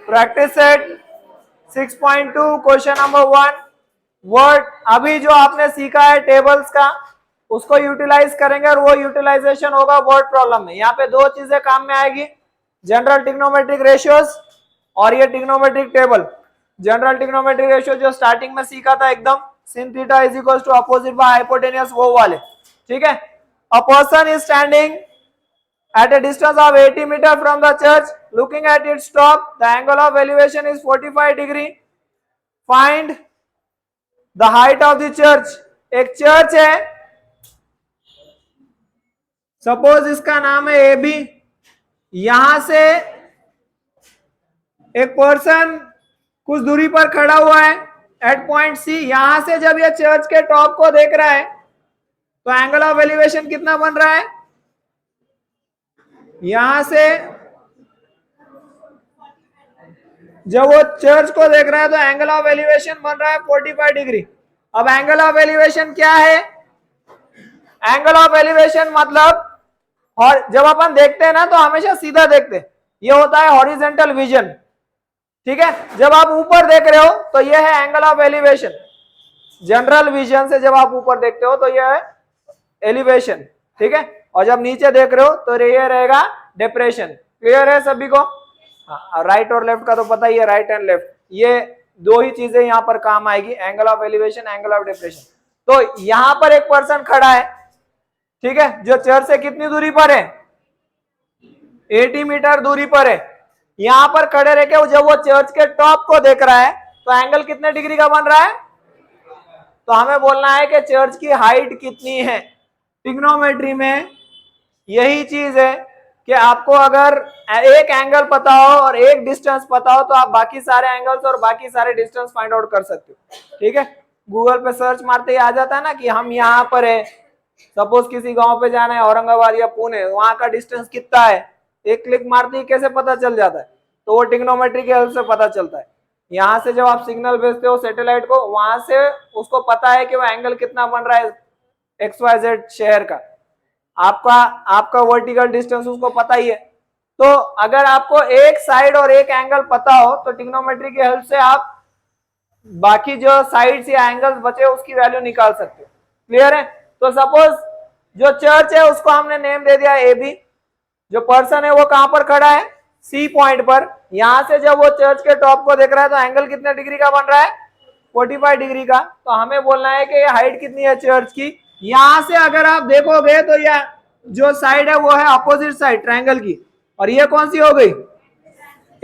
Practice set 6.2 question number 1 word. अभी जो आपने सीखा है टेबल्स का उसको यूटिलाइज करेंगे और वो यूटिलाइजेशन होगा वर्ड प्रॉब्लम में। यहाँ पे दो चीजें काम में आएगी, जनरल ट्रिग्नोमेट्रिक रेशियोज और ये trigonometric table. General trigonometric ratio जो स्टार्टिंग में सीखा था एकदम, sin theta is equal to opposite by hypotenuse, वो वाले, ठीक है। A person is standing at a distance of 80 meters from the church, looking at its top, the angle of elevation is 45 degree. Find the height of the church. एक church है, suppose इसका नाम है A B. यहां से एक person कुछ दूरी पर खड़ा हुआ है एट पॉइंट सी। यहां से जब ये चर्च के टॉप को देख रहा है तो एंगल ऑफ एलिवेशन कितना बन रहा है? यहां से जब वो चर्च को देख रहा है तो एंगल ऑफ एलिवेशन बन रहा है 45 डिग्री। अब एंगल ऑफ एलिवेशन क्या है? एंगल ऑफ एलिवेशन मतलब, और जब अपन देखते हैं ना तो हमेशा सीधा देखते हैं, ये होता है हॉरिजेंटल विजन, ठीक है। जब आप ऊपर देख रहे हो तो ये है angle of elevation. General vision से जब आप ऊपर देखते हो तो ये है एलिवेशन, ठीक है। और जब नीचे देख रहे हो तो ये रहेगा डिप्रेशन। क्लियर है सभी को? हाँ, राइट और लेफ्ट का तो पता ही है, राइट एंड लेफ्ट, ये दो ही चीजें यहाँ पर काम आएगी, angle of elevation, angle of depression. तो यहाँ पर एक पर्सन खड़ा है, ठीक है, जो चर्च से कितनी दूरी पर है? 80 मीटर दूरी पर है। यहां पर खड़े रह के जब वो चर्च के टॉप को देख रहा है तो एंगल कितने डिग्री का बन रहा है? तो हमें बोलना है कि चर्च की हाइट कितनी है। ट्रिग्नोमेट्री में यही चीज है कि आपको अगर एक एंगल पता हो और एक डिस्टेंस पता हो तो आप बाकी सारे एंगल्स और बाकी सारे डिस्टेंस फाइंड आउट कर सकते हो, ठीक है। गूगल पे सर्च मारते ही आ जाता है ना कि हम यहाँ पर है, सपोज किसी गांव पे जाना है, औरंगाबाद या पुणे, वहां का डिस्टेंस कितना है, एक क्लिक मारते ही कैसे पता चल जाता है? तो वो ट्रिग्नोमेट्री के हेल्प से पता चलता है। यहाँ से जब आप सिग्नल भेजते हो सैटेलाइट को, वहां से उसको पता है कि वो एंगल कितना बन रहा है XYZ शहर का, आपका वर्टिकल डिस्टेंस उसको पता ही है। तो अगर आपको एक साइड और एक एंगल पता हो तो ट्रिग्नोमेट्री की हेल्प से आप बाकी जो साइड्स या एंगल्स बचे उसकी वैल्यू निकाल सकते हो। क्लियर है? तो सपोज जो चर्च है उसको हमने नेम दे दिया ए बी। जो पर्सन है वो कहां पर खड़ा है? सी पॉइंट पर। यहां से जब वो चर्च के टॉप को देख रहा है तो एंगल कितने डिग्री का बन रहा है? 45 डिग्री का। तो हमें बोलना है कि ये हाइट कितनी है चर्च की। यहां से अगर आप देखोगे तो यह जो साइड है वो है अपोजिट साइड ट्रायंगल की, और ये कौन सी हो गई?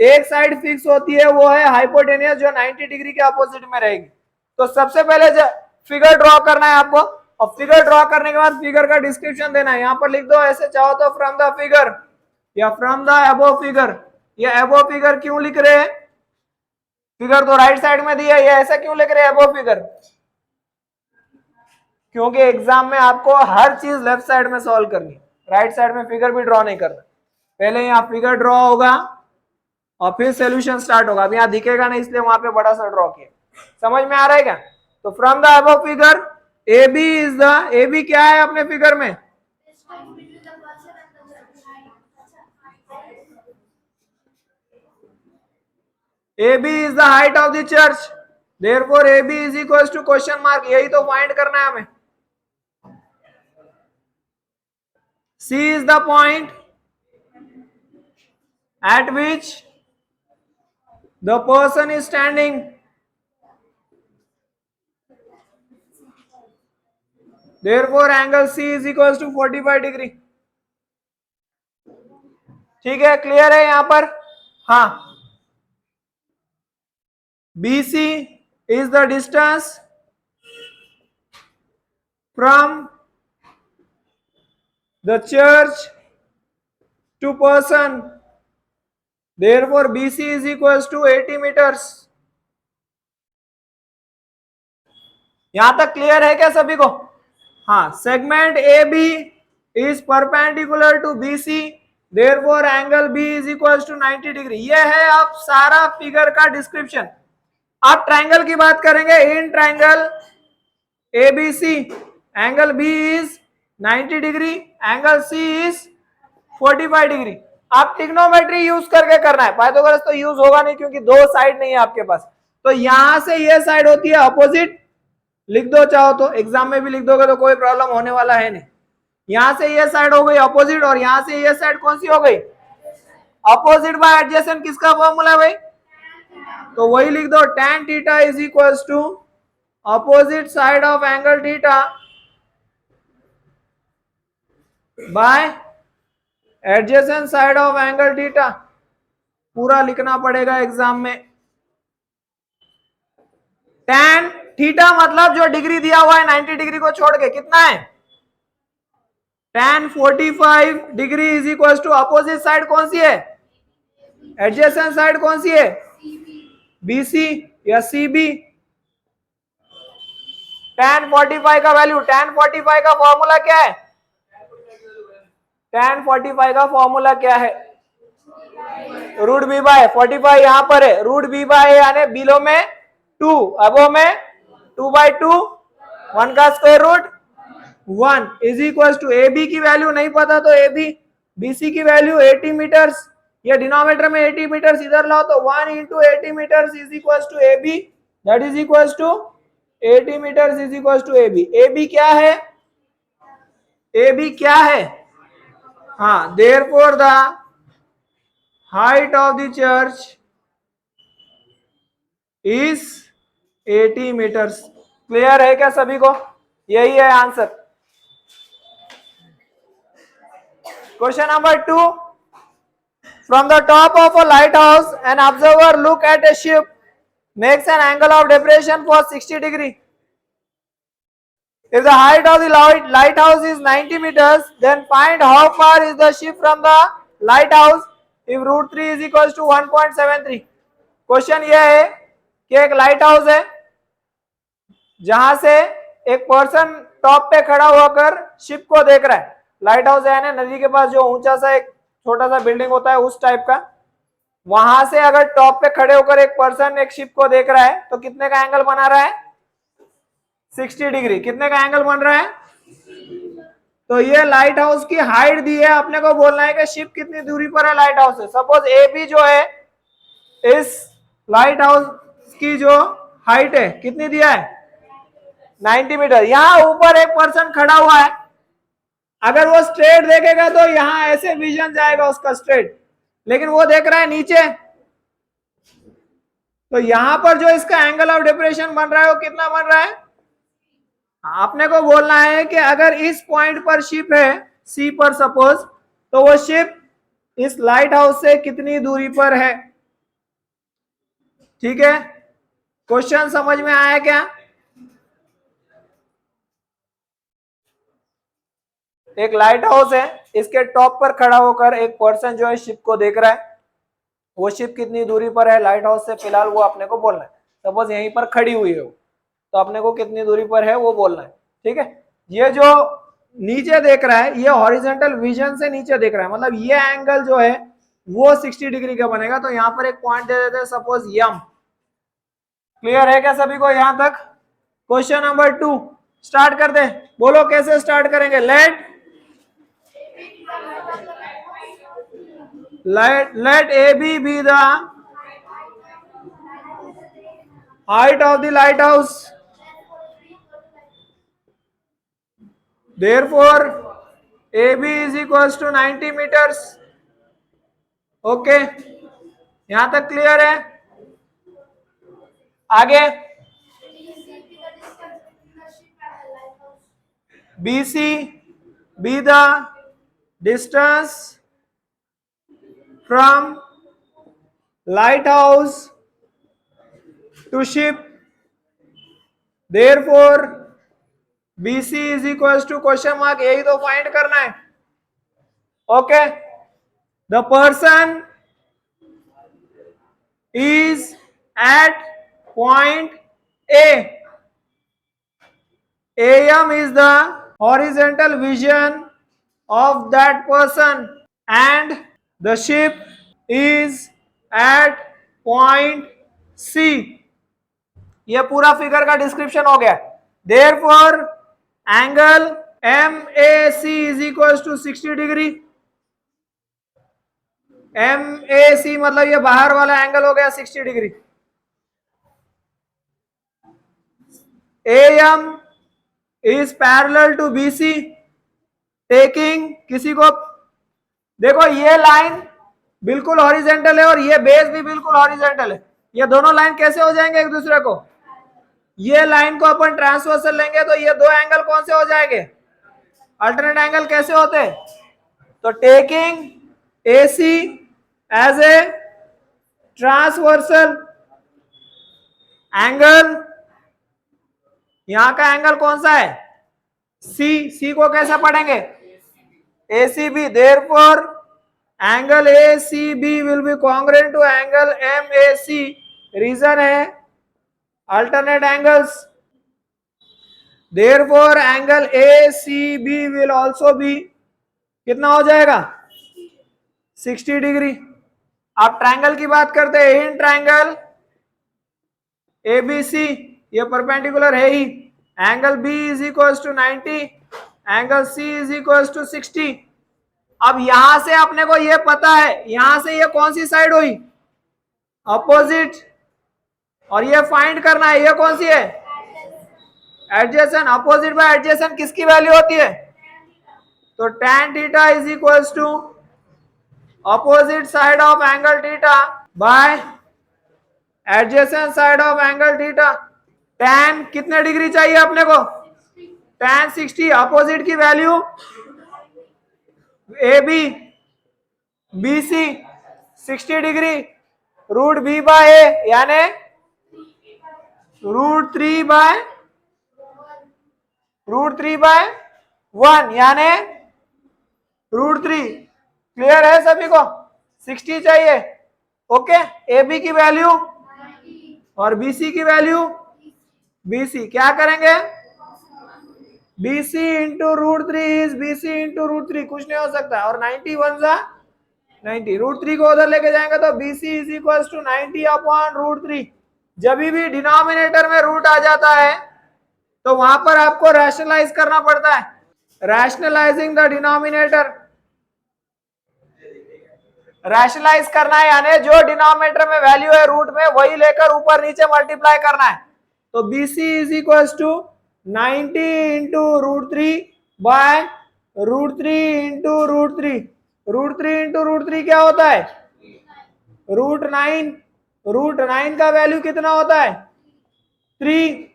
एक साइड फिक्स होती है, वो है हाइपोटेनियस, जो 90 डिग्री के अपोजिट में रहेगी। तो सबसे पहले फिगर ड्रॉ करना है आपको, और फिगर ड्रॉ करने के बाद फिगर का डिस्क्रिप्शन देना है। यहाँ पर लिख दो, ऐसे चाहो तो फ्रॉम द फिगर या फ्रॉम द अबव फिगर। ये अबव फिगर क्यों लिख रहे हैं? फिगर तो राइट साइड में दी है, ये ऐसा क्यों लिख रहे हैं अबव फिगर? क्योंकि एग्जाम में आपको हर चीज लेफ्ट साइड में सॉल्व करनी है, राइट साइड में फिगर भी ड्रॉ नहीं करना। पहले यहाँ फिगर ड्रॉ होगा और फिर सॉल्यूशन स्टार्ट होगा। अब यहाँ दिखेगा नहीं इसलिए वहां पे बड़ा सा ड्रॉ किया। समझ में आ रहा है क्या? तो from the above figure A B is the, A B क्या है अपने फिगर में? AB is the height of the church, therefore AB is equals to question mark। यही तो फाइंड करना है हमें। C is the point at which the person is standing, therefore angle C is equals to 45 degree. ठीक है, clear है यहां पर? हाँ, BC is the distance from the church to person, therefore BC is equals to 80 meters। यहां तक clear है क्या सभी को? हाँ, segment AB is perpendicular to BC, therefore angle B is equals to 90 degree. ये है अब सारा फिगर का डिस्क्रिप्शन। आप ट्रायंगल की बात करेंगे, इन triangle ABC angle B is 90 degree, angle C is 45 degree. आप ट्रिग्नोमेट्री यूज करके करना है, पाइथागोरस तो यूज होगा नहीं क्योंकि दो साइड नहीं है आपके पास। तो यहां से ये साइड होती है अपोजिट, लिख दो चाहो तो, एग्जाम में भी लिख दोगे तो कोई प्रॉब्लम होने वाला है नहीं। यहां से ये साइड हो गई अपोजिट और यहां से ये साइड कौन सी हो गई, अपोजिट बाय एडजेसेंट। किसका फॉर्मूला है भाई, तो वही लिख दो, tan theta is equal to opposite side of angle theta by adjacent side of angle theta. पूरा लिखना पड़ेगा एग्जाम में। tan थीटा मतलब जो डिग्री दिया हुआ है 90 डिग्री को छोड़ के कितना है, tan 45 degree is equal to opposite side कौन सी है, एडजेसेंट साइड कौन सी है, BC या CB। tan 45 का वैल्यू, tan 45 का फॉर्मूला क्या है, tan 45 का फॉर्मूला क्या है, रूट बी बाय 45 यहां पर है, रूट बी बाय यानी बिलो में 2, अबो में 2/2, 1 का square root 1 is equal to AB की वैल्यू नहीं पता तो AB, BC की वैल्यू 80 मीटर्स, ये डिनोमिनेटर में 80 मीटर्स इधर लाओ तो 1 into 80 metres is equal to AB, that is equal to 80 metres is equal to AB। AB क्या है, AB क्या है, हाँ, therefore the height of the church is 80 metres. Clear है क्या सभी को, यही है answer. Question number 2, from the top of a lighthouse an observer look at a ship makes an angle of depression for 60 degree. If the height of the lighthouse is 90 meters, then find how far is the ship from the lighthouse if root 3 is equals to 1.73. Question यह है कि एक light house है जहां से एक person top पे खड़ा होकर शिप को देख रहा है। लाइट हाउस है ना, नदी के पास जो ऊंचा सा एक छोटा सा बिल्डिंग होता है उस टाइप का, वहां से अगर टॉप पे खड़े होकर एक पर्सन एक शिप को देख रहा है तो कितने का एंगल बना रहा है, 60 डिग्री। कितने का एंगल बन रहा है, तो ये लाइट हाउस की हाइट दी है, अपने को बोलना है कि शिप कितनी दूरी पर है लाइट हाउस से। सपोज AB जो है, इस लाइट हाउस की जो हाइट है कितनी दिया है, 90 मीटर। यहां ऊपर एक पर्सन खड़ा हुआ है, अगर वो स्ट्रेट देखेगा तो यहां ऐसे विजन जाएगा उसका स्ट्रेट, लेकिन वो देख रहा है नीचे, तो यहां पर जो इसका एंगल ऑफ डिप्रेशन बन रहा है वो कितना बन रहा है, आपने को बोलना है कि अगर इस पॉइंट पर शिप है C पर सपोज, तो वो शिप इस लाइट हाउस से कितनी दूरी पर है। ठीक है, क्वेश्चन समझ में आया क्या, एक लाइट हाउस है, इसके टॉप पर खड़ा होकर एक पर्सन जो है शिप को देख रहा है, वो शिप कितनी दूरी पर है लाइट हाउस से, फिलहाल वो अपने को बोलना है। सपोज यहीं पर खड़ी हुई है वो, तो अपने को कितनी दूरी पर है वो बोलना है। ठीक है, ये जो नीचे देख रहा है ये हॉरिजॉन्टल विजन से नीचे देख रहा है, मतलब ये एंगल जो है वो 60 डिग्री का बनेगा। तो यहाँ पर एक पॉइंट दे देते हैं सपोज यम। क्लियर है क्या सभी को यहाँ तक। क्वेश्चन नंबर 2 स्टार्ट कर दे, बोलो कैसे स्टार्ट करेंगे। let AB be the height of the lighthouse, therefore AB is equals to 90 meters. Okay, यहां तक क्लियर है। आगे BC be the distance from lighthouse to ship, therefore BC is equals to question mark, यही तो find करना है। Okay, the person is at point A. AM is the horizontal vision of that person and the ship is at point C. ये पूरा figure का description हो गया। Therefore angle MAC is equals to 60 degree. MAC मतलब ये बाहर वाला angle हो गया 60 degree. AM is parallel to BC taking, किसी को देखो ये लाइन बिल्कुल हॉरिजेंटल है और ये बेस भी बिल्कुल हॉरिजेंटल है, ये दोनों लाइन कैसे हो जाएंगे एक दूसरे को? ये लाइन को अपन ट्रांसवर्सल लेंगे तो ये दो एंगल कौन से हो जाएंगे? अल्टरनेट एंगल कैसे होते हैं? तो taking AC as a transversal angle, यहां का एंगल कौन सा है? C को कैसे पढ़ेंगे? ACB, therefore angle ACB will be congruent to angle MAC, reason है alternate angles, therefore angle ACB will also be कितना हो जाएगा? 60 डिग्री। अब ट्रायंगल की बात करते हैं, इन ट्रायंगल ABC ये परपेंडिकुलर है ही, angle B is equal to 90, angle C is equal to 60। अब यहां से अपने को ये पता है, यहां से ये कौन सी साइड हुई? अपोजिट। और ये फाइंड करना है, ये कौन सी है? एडजेसेंट। अपोजिट बाय एडजेसेंट किसकी वैल्यू होती है? तो tan theta is equal to opposite side of angle theta by adjacent side of angle theta. tan कितने डिग्री चाहिए अपने को? tan 60। अपोजिट की value AB BC 60 degree, root B by A यानी रूट 3 बाय 1 यानी रूट 3। क्लियर है सभी को? 60 चाहिए। ओके, AB की वैल्यू और BC की वैल्यू, BC क्या करेंगे? BC into root 3 is BC into root 3, कुछ नहीं हो सकता। और 90 वन जा 90, रूट 3 को उधर लेके जाएंगे तो BC is equal to 90 upon root 3। जब भी डिनोमिनेटर में रूट आ जाता है तो वहां पर आपको रैशनलाइज करना पड़ता है, रैशनलाइजिंग द डिनोमिनेटर। रैशनलाइज करना है यानी जो डिनोमिनेटर में वैल्यू है रूट में वही लेकर ऊपर नीचे मल्टीप्लाई करना है। तो BC is equal to 90 into root 3 by root 3 into root 3। Root 3 into root 3 क्या होता है? रूट 9। रूट 9 का वैल्यू कितना होता है? 3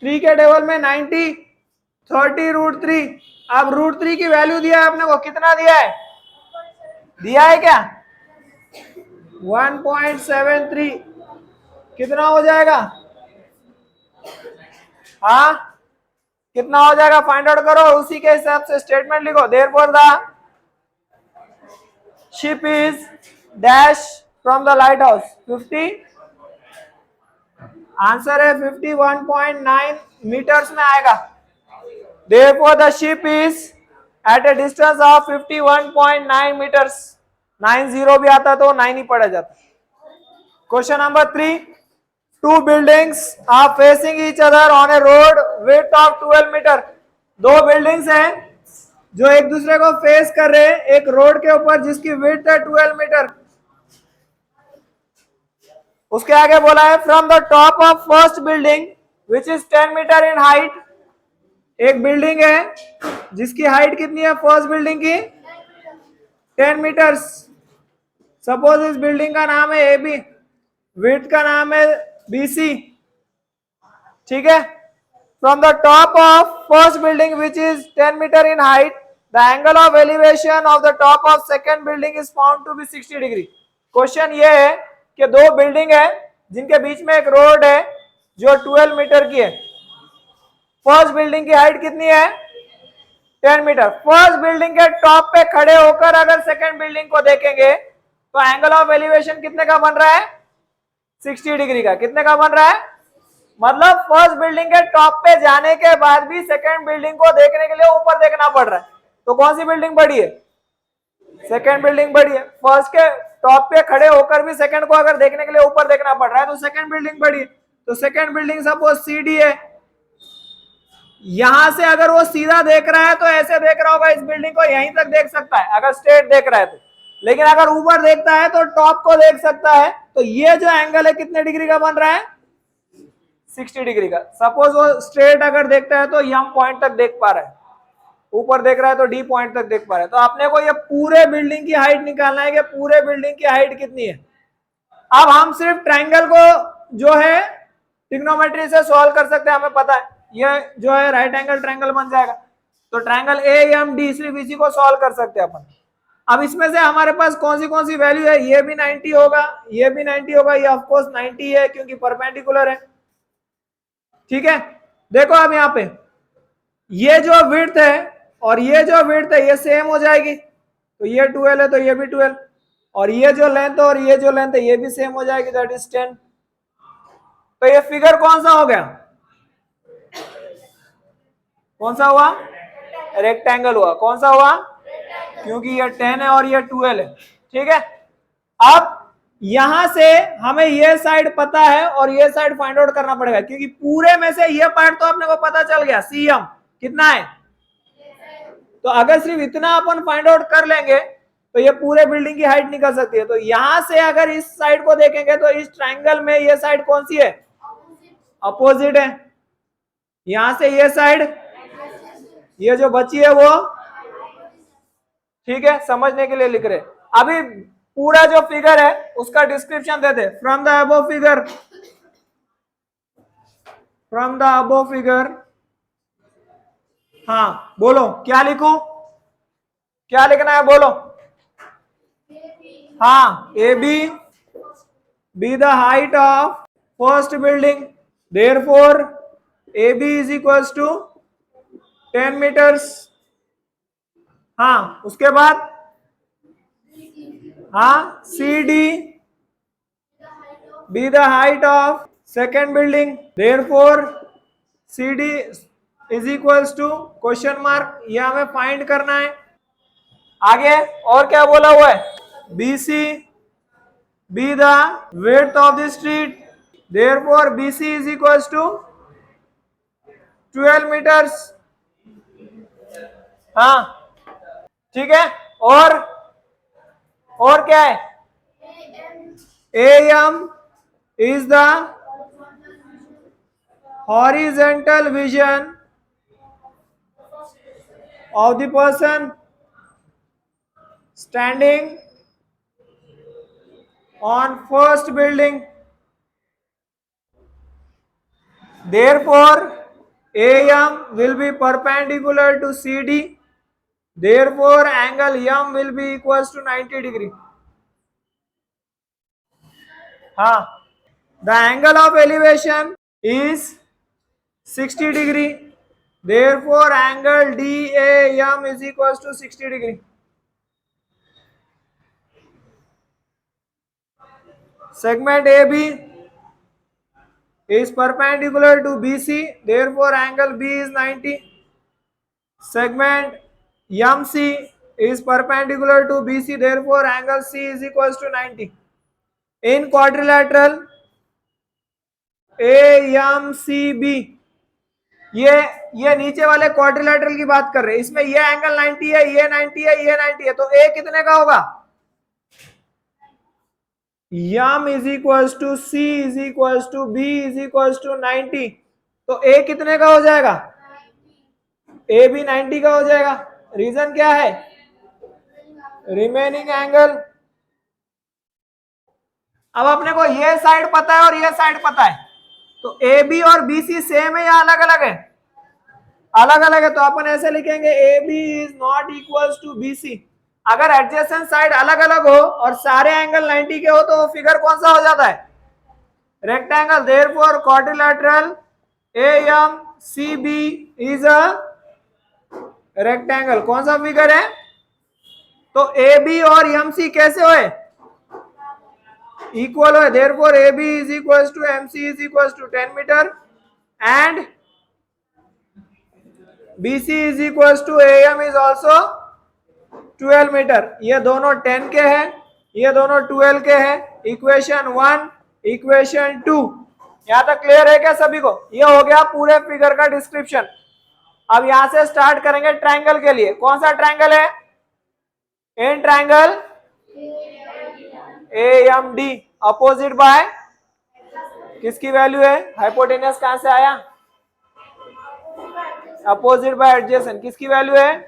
के टेबल में 90, 30 रूट 3। अब रूट 3 की वैल्यू दिया है अपने को, कितना दिया है? दिया है क्या? 1.73। कितना हो जाएगा? हाँ, कितना हो जाएगा फाइंड आउट करो, उसी के हिसाब से स्टेटमेंट लिखो। Therefore the ship is dash from the lighthouse 50, answer है 51.9 मीटर्स में आएगा। Therefore the ship is at a distance of 51.9 metres. 90 भी आता तो 9 ही पड़ा जाता। Question number 3, two buildings are facing each other on a road width of 12 metre. दो बिल्डिंग्स हैं जो एक दूसरे को फेस कर रहे हैं एक रोड के ऊपर जिसकी विड्थ है 12 मीटर। उसके आगे बोला है from the top of first building which is 10 metre in height. एक बिल्डिंग है जिसकी हाइट कितनी है फर्स्ट बिल्डिंग की? 10 मीटर्स। सपोज इस बिल्डिंग का नाम है AB, विड्थ का नाम है BC, ठीक है। From the top of first building which is 10 metre in height, the angle of elevation of the top of second building is found to be 60 degree. Question ये है कि दो बिल्डिंग है जिनके बीच में एक रोड है जो 12 मीटर की है। फर्स्ट बिल्डिंग की हाइट कितनी है? 10 मीटर। फर्स्ट बिल्डिंग के टॉप पे खड़े होकर अगर सेकेंड बिल्डिंग को देखेंगे तो एंगल ऑफ एलिवेशन कितने का बन रहा है? 60 डिग्री का। कितने का बन रहा है? मतलब फर्स्ट बिल्डिंग के टॉप पे जाने के बाद भी सेकेंड बिल्डिंग को देखने के लिए ऊपर देखना पड़ रहा है। तो कौन सी बिल्डिंग बड़ी है? सेकेंड बिल्डिंग बड़ी है। फर्स्ट के टॉप पे खड़े होकर भी सेकेंड को अगर देखने के लिए ऊपर देखना पड़ रहा है तो सेकेंड बिल्डिंग बड़ी है। तो सेकेंड बिल्डिंग सपोज CD है, यहां से अगर वो सीधा देख रहा है तो ऐसे देख रहा होगा, इस बिल्डिंग को यहीं तक देख सकता है अगर स्ट्रेट देख रहा है तो। लेकिन अगर ऊपर देखता है तो टॉप को देख सकता है। तो ये जो एंगल है कितने डिग्री का बन रहा है? 60 डिग्री का। सपोज वो स्ट्रेट अगर देखता है तो यम पॉइंट तक देख पा रहा है, ऊपर देख रहा है तो डी पॉइंट तक देख पा रहा है। तो आपने को ये पूरे बिल्डिंग की हाइट निकालना है कि पूरे बिल्डिंग की हाइट कितनी है। अब हम सिर्फ ट्रायंगल को जो है ट्रिग्नोमेट्री से सॉल्व कर सकते हैं, हमें पता है ये जो है राइट एंगल ट्रायंगल बन जाएगा। तो ट्रायंगल ए एम डी सिर्फ इसी को सॉल्व कर सकते हैं अपन। अब इसमें से हमारे पास कौन सी वैल्यू है? ये भी 90 होगा, ये भी 90 होगा, ये ऑफ कोर्स 90 है क्योंकि परपेंडिकुलर है। ठीक है, देखो अब यहाँ पे ये जो विड्थ है और ये जो विड्थ है ये सेम हो जाएगी, तो ये 12 है तो ये भी 12, और ये जो लेंथ और ये जो लेंथ है ये भी सेम हो जाएगी, दैट इज 10। तो ये फिगर कौन सा हो गया? कौन सा हुआ? रेक्टेंगल हुआ। कौन सा हुआ? क्योंकि ये 10 है और ये 12 है। ठीक है, अब यहां से हमें ये साइड पता है और ये साइड फाइंड आउट करना पड़ेगा, क्योंकि पूरे में से ये पार्ट तो अपने को पता चल गया, सीएम कितना है। तो अगर सिर्फ इतना अपन फाइंड आउट कर लेंगे तो ये पूरे बिल्डिंग की हाइट निकल सकती है। तो यहां से अगर इस साइड को देखेंगे तो इस ट्रायंगल में ये साइड कौन सी है? अपोजिट है। यहां से ये साइड, ये जो बची है वो, ठीक है, समझने के लिए लिख रहे। अभी पूरा जो फिगर है उसका डिस्क्रिप्शन दे दे। From the above figure, from the above figure, हाँ बोलो क्या लिखूं, क्या लिखना है बोलो। हाँ, A B the height of first building, therefore A B is equals to 10 metres. हाँ, उसके बाद हाँ, C D be the height of second building, therefore C D is equals to question mark, ये हमें फाइंड करना है। आगे और क्या बोला हुआ है? B C be the width of the street, therefore B C is equals to 12 metres. हाँ ठीक है, और क्या है? AM is the horizontal vision of the person standing on first building. Therefore, AM will be perpendicular to CD. Therefore, angle M will be equals to 90 degree. हाँ, the angle of elevation is 60 degree. Therefore, angle DAM is equals to 60 degree. Segment AB is perpendicular to BC. Therefore, angle B is 90. Segment MC is perpendicular to BC. Therefore, angle C is equals to 90. In quadrilateral AMCB, ये नीचे वाले quadrilateral की बात कर रहे हैं, इसमें ये एंगल 90 है, ये 90 है, ये 90 है, तो ए कितने का होगा? M is equals to C is equals to B is equals to 90, तो ए कितने का हो जाएगा? ए भी 90 का हो जाएगा। रीजन क्या है? Remaining angle. अब अपने को ये साइड पता है और ये साइड पता है, तो ए बी और बी सी सेम है या अलग अलग है? अलग अलग है, तो अपन ऐसे लिखेंगे A B is not equals to B C. अगर एडजेसेंट साइड अलग अलग हो और सारे एंगल 90 के हो तो फिगर कौन सा हो जाता है? Rectangle. Therefore quadrilateral AMCB is a rectangle. कौन सा फिगर है? तो AB और MC कैसे हुए? इक्वल हुए। Therefore AB is equals to MC is equals to 10 metre and BC is equals to AM is also 12 metre. ये दोनों 10 के हैं, ये दोनों 12 के हैं। इक्वेशन 1, इक्वेशन 2, यहां तक क्लियर है क्या सभी को? ये हो गया पूरे फिगर का डिस्क्रिप्शन। अब यहां से स्टार्ट करेंगे ट्रायंगल के लिए। कौन सा ट्रायंगल है? In triangle AMD opposite bye किसकी वैल्यू है? हाइपोटेनस कहां से आया? अपोजिट बाय एडजेसेंट किसकी वैल्यू है?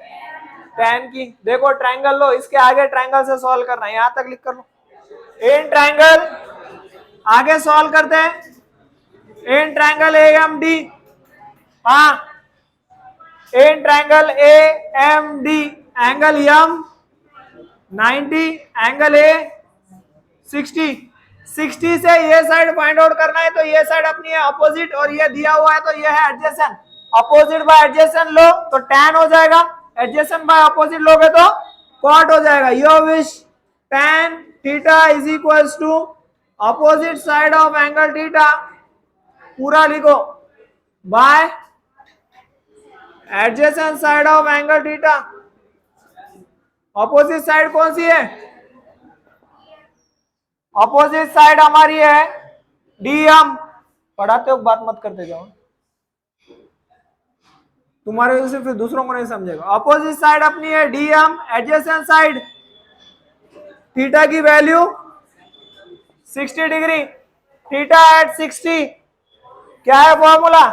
tan की। देखो ट्रायंगल लो, इसके आगे ट्रायंगल से सॉल्व करना है, यहां तक लिख कर लो। इन ट्रायंगल आगे सॉल्व करते हैं। इन ट्रायंगल AMD, हाँ in triangle AMD angle M 90, angle A 60। 60 से ये साइड फाइंड आउट करना है, तो ये साइड अपनी है अपोजिट और ये दिया हुआ है तो ये है एडजेसेंट। अपोजिट बाय एडजेसेंट लो तो tan हो जाएगा, एडजेसेंट बाय अपोजिट लोगे तो cot हो जाएगा। Your wish tan theta is equals to opposite side of angle theta, पूरा लिखो, by adjacent side of angle theta. Opposite side कौन सी है? अपोजिट साइड हमारी है DM। पढ़ाते हो बात मत करते जाओ, तुम्हारे वजह से फिर दूसरों को नहीं समझेगा। अपोजिट साइड अपनी है DM, एडजेसेंट साइड थीटा की वैल्यू 60 डिग्री। थीटा एट 60 क्या है फॉर्मूला?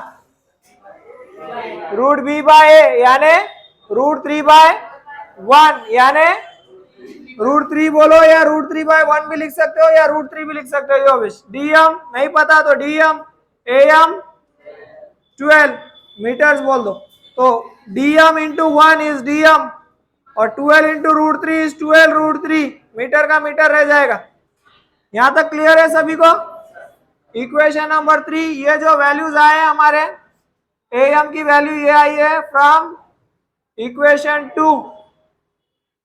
√b/a यानी √3/1 यानी √3 बोलो या √3/1 भी लिख सकते हो या √3 भी लिख सकते हो। यो विश DM नहीं पता तो DM AM 12 मीटर्स बोल दो, तो DM इंटू 1 इज DM और 12 इंटू √3 इज 12 √3, मीटर का मीटर रह जाएगा। यहां तक क्लियर है सभी को? इक्वेशन नंबर 3, ये जो वैल्यूज आए हमारे AM की वैल्यू ये आई है फ्रॉम इक्वेशन 2।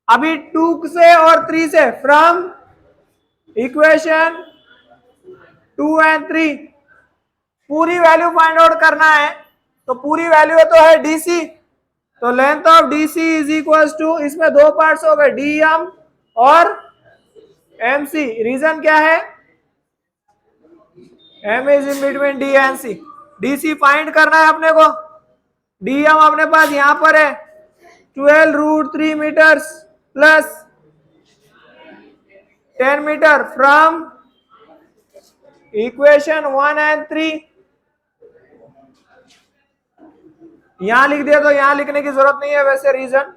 अभी 2 से और 3 से, फ्रॉम इक्वेशन 2 एंड 3 पूरी वैल्यू फाइंड आउट करना है, तो पूरी वैल्यू तो है DC, तो length of DC is equals to, इसमें दो पार्ट्स हो गए DM और MC। रीजन क्या है? M is in between D and C। DC find करना है अपने को, DM अपने पास यहां पर है 12 √3 metres plus 10 metre from equation 1 and 3। यहां लिख दिया तो यहां लिखने की जरूरत नहीं है वैसे रीजन,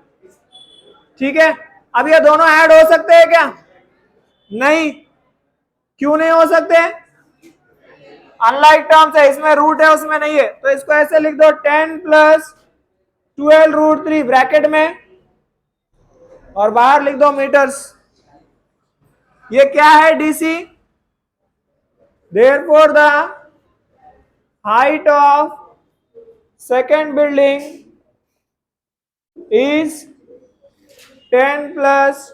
ठीक है। अब ये दोनों ऐड हो सकते हैं क्या? नहीं। क्यों नहीं हो सकते? अनलाइक टर्म्स है, इसमें रूट है उसमें नहीं है, तो इसको ऐसे लिख दो 10 प्लस 12 √3 ब्रैकेट में और बाहर लिख दो मीटर्स। ये क्या है? DC। Therefore the height of second building is 10 plus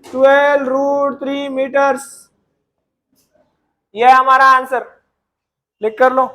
12 √3 metres. यह हमारा आंसर, लिख कर लो।